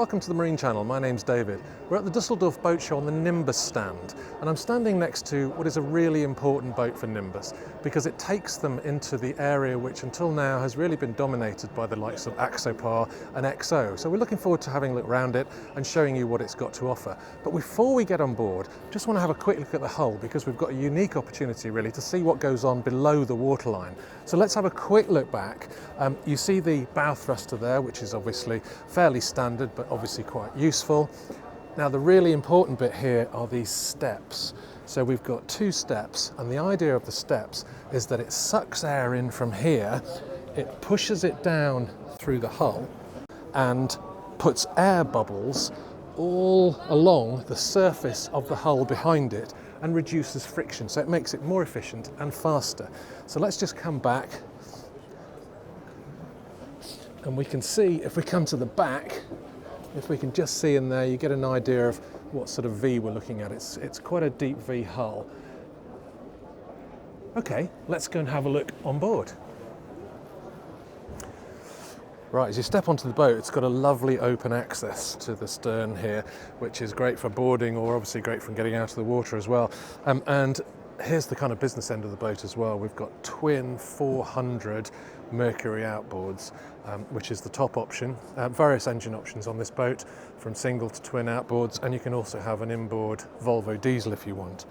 Welcome to the Marine Channel. My name's David. We're at the Dusseldorf boat show on the Nimbus stand, and I'm standing next to what is a really important boat for Nimbus because it takes them into the area which until now has really been dominated by the likes of Axopar and XO. So we're looking forward to having a look around it and showing you what it's got to offer. But before we get on board, just want to have a quick look at the hull because we've got a unique opportunity really to see what goes on below the waterline. So let's have a quick look back. You see the bow thruster there, which is obviously fairly standard but obviously quite useful. Now the really important bit here are these steps. So we've got two steps, and the idea of the steps is that it sucks air in from here, it pushes it down through the hull and puts air bubbles all along the surface of the hull behind it and reduces friction, so it makes it more efficient and faster. So let's just come back and we can see, if we come to the back, if we can just see in there, you get an idea of what sort of V we're looking at. It's quite a deep V hull. Okay, let's go and have a look on board. Right, as you step onto the boat, it's got a lovely open access to the stern here, which is great for boarding or obviously great for getting out of the water as well. And here's the kind of business end of the boat as well. We've got twin 400 Mercury outboards, which is the top option. Various engine options on this boat, from single to twin outboards, and you can also have an inboard Volvo diesel if you want.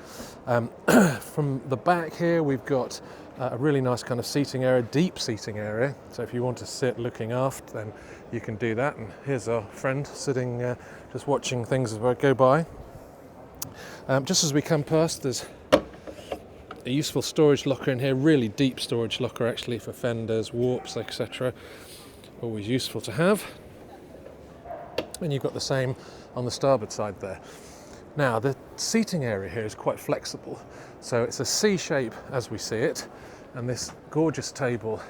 From the back here, we've got a really nice kind of seating area, deep seating area. So if you want to sit looking aft, then you can do that. And here's our friend sitting just watching things as we go by. Just as we come past, there's a useful storage locker in here, really deep storage locker actually for fenders, warps, etc. Always useful to have. And you've got the same on the starboard side there. Now the seating area here is quite flexible, so it's a C shape as we see it, and this gorgeous table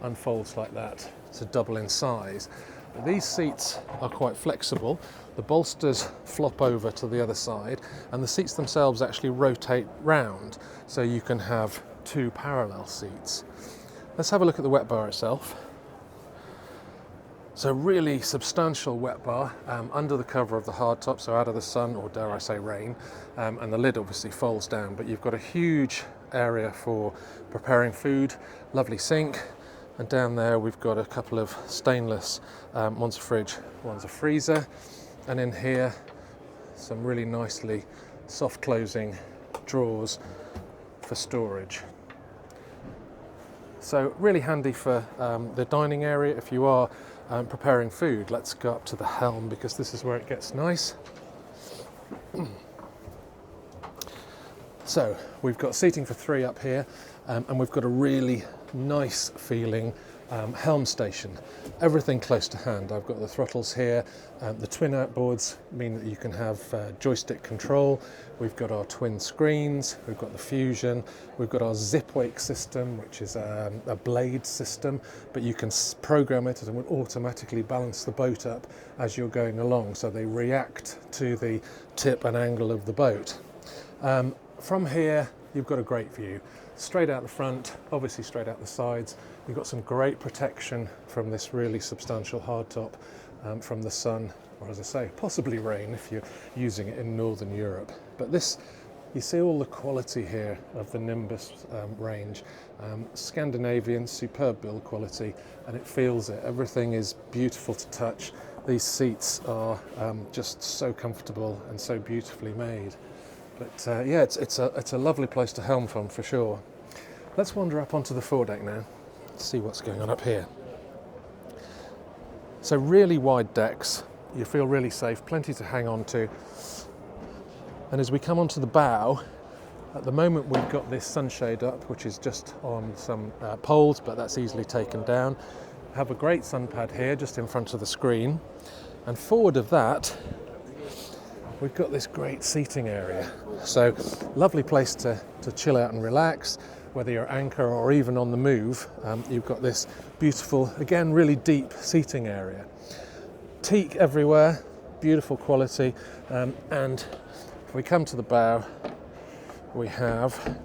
unfolds like that to double in size. But these seats are quite flexible. The bolsters flop over to the other side, and the seats themselves actually rotate round, so you can have two parallel seats. Let's have a look at the wet bar itself. So really substantial wet bar under the cover of the hardtop, so out of the sun, or dare I say rain, and the lid obviously folds down, but you've got a huge area for preparing food, lovely sink, and down there we've got a couple of stainless, one's a fridge, one's a freezer, and in here some really nicely soft closing drawers for storage. So really handy for the dining area if you are preparing food. Let's go up to the helm because this is where it gets nice. So we've got seating for three up here, and we've got a really nice feeling helm station. Everything close to hand. I've got the throttles here. The twin outboards mean that you can have joystick control. We've got our twin screens, we've got the fusion, we've got our zip wake system, which is a blade system, but you can program it and it will automatically balance the boat up as you're going along, so they react to the tip and angle of the boat. From here, you've got a great view. Straight out the front, obviously straight out the sides. You've got some great protection from this really substantial hardtop from the sun, or as I say, possibly rain if you're using it in Northern Europe. But this, you see all the quality here of the Nimbus range. Scandinavian, superb build quality, and it feels it. Everything is beautiful to touch. These seats are just so comfortable and so beautifully made. But yeah, it's a lovely place to helm from for sure. Let's wander up onto the foredeck now, see what's going on up here. So really wide decks, you feel really safe, plenty to hang on to. And as we come onto the bow, at the moment we've got this sunshade up, which is just on some poles, but that's easily taken down. Have a great sun pad here, just in front of the screen. And forward of that, we've got this great seating area. So lovely place to chill out and relax, whether you're anchor or even on the move. You've got this beautiful, again, really deep seating area. Teak everywhere, beautiful quality. And if we come to the bow, we have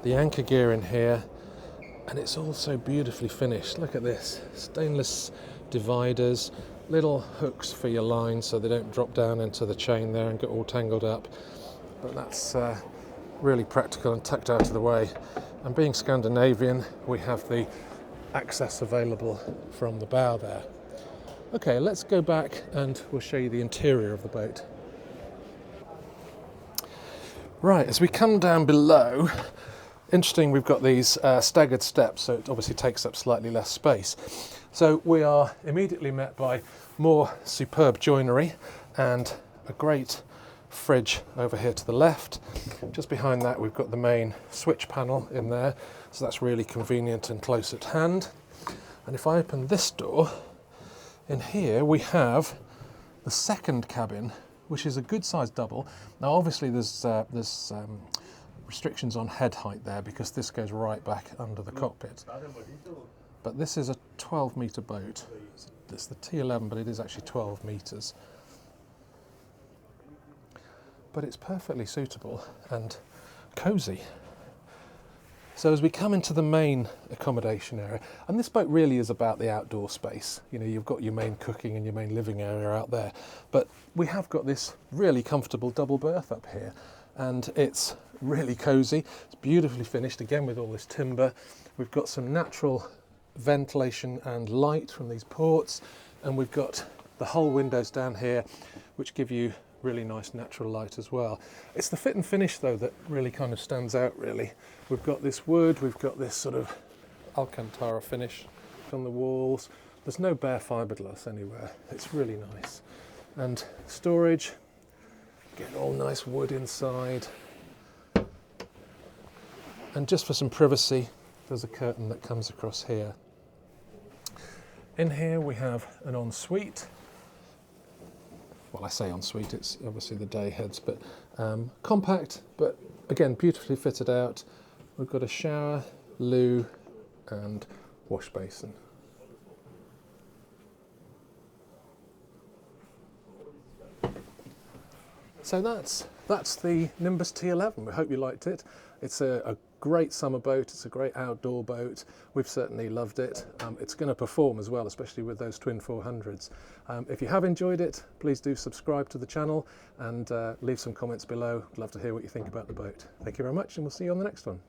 the anchor gear in here, and it's also beautifully finished. Look at this, stainless dividers, little hooks for your line so they don't drop down into the chain there and get all tangled up. But that's really practical and tucked out of the way. And being Scandinavian, we have the access available from the bow there. Okay, let's go back and we'll show you the interior of the boat. Right, as we come down below, interesting, we've got these staggered steps, so it obviously takes up slightly less space. So we are immediately met by more superb joinery and a great fridge over here to the left. Just behind that we've got the main switch panel in there, so that's really convenient and close at hand. And if I open this door, in here we have the second cabin, which is a good sized double. Now obviously there's restrictions on head height there because this goes right back under the cockpit. But this is a 12-metre boat. It's the T11, but it is actually 12 metres. But it's perfectly suitable and cosy. So as we come into the main accommodation area, and this boat really is about the outdoor space. You know, you've got your main cooking and your main living area out there, but we have got this really comfortable double berth up here, and it's really cosy. It's beautifully finished, again with all this timber. We've got some natural ventilation and light from these ports, and we've got the whole windows down here which give you really nice natural light as well. It's the fit and finish though that really kind of stands out really. We've got this wood, we've got this sort of Alcantara finish on the walls. There's no bare fiberglass anywhere. It's really nice. And storage, get all nice wood inside. And just for some privacy, there's a curtain that comes across here. In here we have an ensuite. Well, I say ensuite, it's obviously the day heads, but compact, but again, beautifully fitted out. We've got a shower, loo, and wash basin. So that's the Nimbus T11. We hope you liked it. It's a great summer boat. It's a great outdoor boat. We've certainly loved it. It's going to perform as well, especially with those twin 400s. If you have enjoyed it, please do subscribe to the channel and leave some comments below. I'd love to hear what you think about the boat. Thank you very much, and we'll see you on the next one.